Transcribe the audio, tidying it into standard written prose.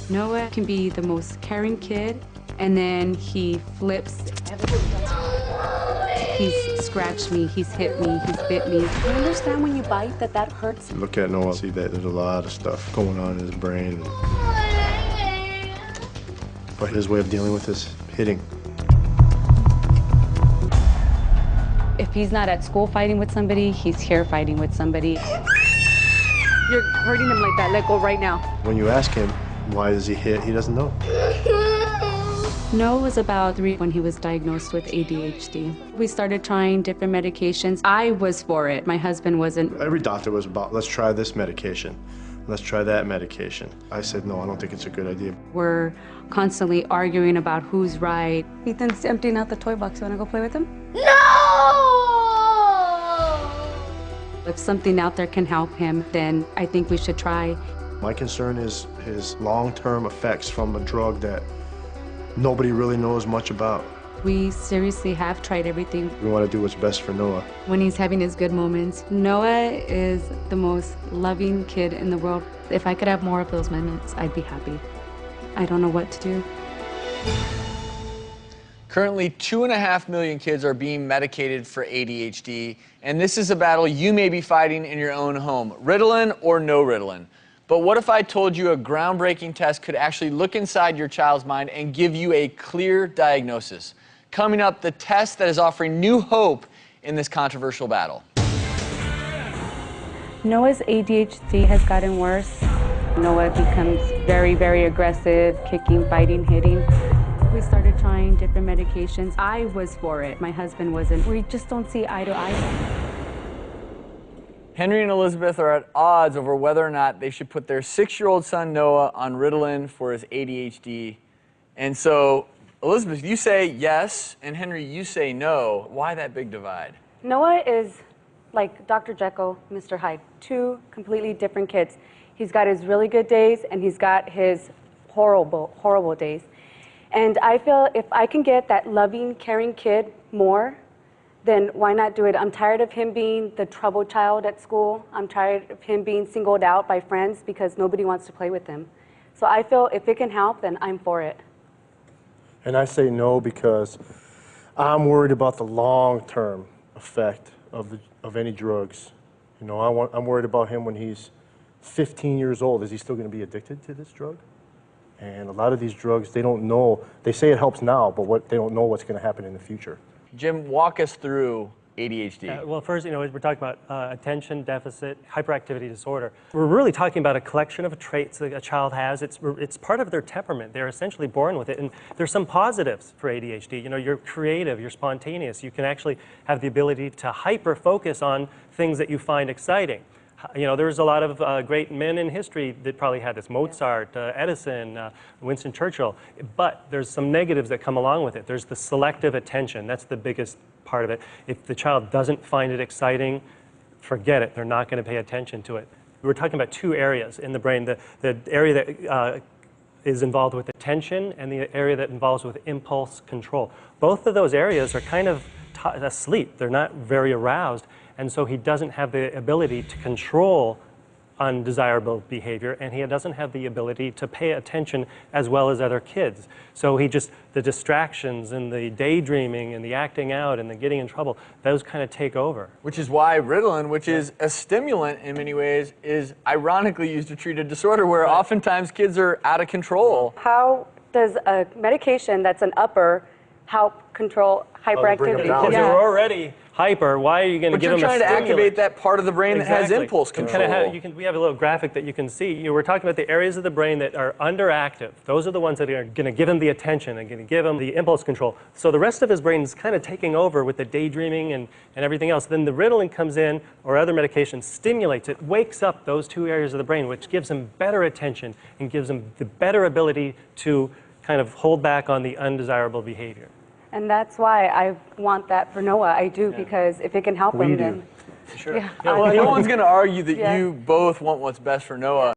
Noah can be the most caring kid, and then he flips. He's scratched me, he's hit me, he's bit me. You understand when you bite that hurts? Look at Noah, see that there's a lot of stuff going on in his brain. But his way of dealing with is hitting. If he's not at school fighting with somebody, he's here fighting with somebody. You're hurting him like that. Let go right now. When you ask him, why does he hit, he doesn't know. Noah was about 3 when he was diagnosed with ADHD. We started trying different medications. I was for it. My husband wasn't. Every doctor was about, let's try this medication. Let's try that medication. I said, no, I don't think it's a good idea. We're constantly arguing about who's right. Ethan's emptying out the toy box. You want to go play with him? No! If something out there can help him, then I think we should try. My concern is his long-term effects from a drug that nobody really knows much about. We seriously have tried everything. We want to do what's best for Noah. When he's having his good moments, Noah is the most loving kid in the world. If I could have more of those moments, I'd be happy. I don't know what to do. Currently, 2.5 million kids are being medicated for ADHD, and this is a battle you may be fighting in your own home, Ritalin or no Ritalin. But what if I told you a groundbreaking test could actually look inside your child's mind and give you a clear diagnosis? Coming up, the test that is offering new hope in this controversial battle. Noah's ADHD has gotten worse. Noah becomes very, very aggressive, kicking, biting, hitting. We started trying different medications. I was for it. My husband wasn't. We just don't see eye to eye. Henry and Elizabeth are at odds over whether or not they should put their 6-year-old son Noah on Ritalin for his ADHD. And so, Elizabeth, you say yes, and Henry, you say no. Why that big divide? Noah is like Dr. Jekyll, Mr. Hyde. 2 completely different kids. He's got his really good days, and he's got his horrible, horrible days. And I feel if I can get that loving, caring kid more, then why not do it? I'm tired of him being the troubled child at school. I'm tired of him being singled out by friends because nobody wants to play with him. So I feel if it can help, then I'm for it. And I say no because I'm worried about the long-term effect of any drugs. You know, I'm worried about him when he's 15 years old. Is he still going to be addicted to this drug? And a lot of these drugs, they don't know. They say it helps now, but they don't know what's going to happen in the future. Jim, walk us through ADHD. Well, first, we're talking about attention deficit hyperactivity disorder. We're really talking about a collection of traits that a child has. It's part of their temperament. They're essentially born with it. And there's some positives for ADHD. You know, you're creative, you're spontaneous. You can actually have the ability to hyper-focus on things that you find exciting. You know, there's a lot of great men in history that probably had this. Mozart, Edison, Winston Churchill. But there's some negatives that come along with it. There's the selective attention. That's the biggest part of it. If the child doesn't find it exciting, forget it. They're not going to pay attention to it. We're talking about 2 areas in the brain. The area that is involved with attention and the area that involves with impulse control. Both of those areas are kind of asleep. They're not very aroused. And so he doesn't have the ability to control undesirable behavior, and he doesn't have the ability to pay attention as well as other kids. So the distractions and the daydreaming and the acting out and the getting in trouble, those kind of take over. Which is why Ritalin, which is a stimulant in many ways, is ironically used to treat a disorder where oftentimes kids are out of control. How does a medication that's an upper help control hyperactivity? Because you're already hyper, why are you going to give them a But you're trying to stimulant? activate that part of the brain that has impulse control. We have a little graphic that you can see. We're talking about the areas of the brain that are underactive. Those are the ones that are going to give him the attention and going to give him the impulse control. So the rest of his brain is kind of taking over with the daydreaming and everything else. Then the Ritalin comes in, or other medication stimulates it, wakes up those 2 areas of the brain, which gives him better attention and gives him the better ability to kind of hold back on the undesirable behavior. And that's why I want that for Noah. I do, because if it can help him, then... Sure. Well, no one's going to argue that you both want what's best for Noah.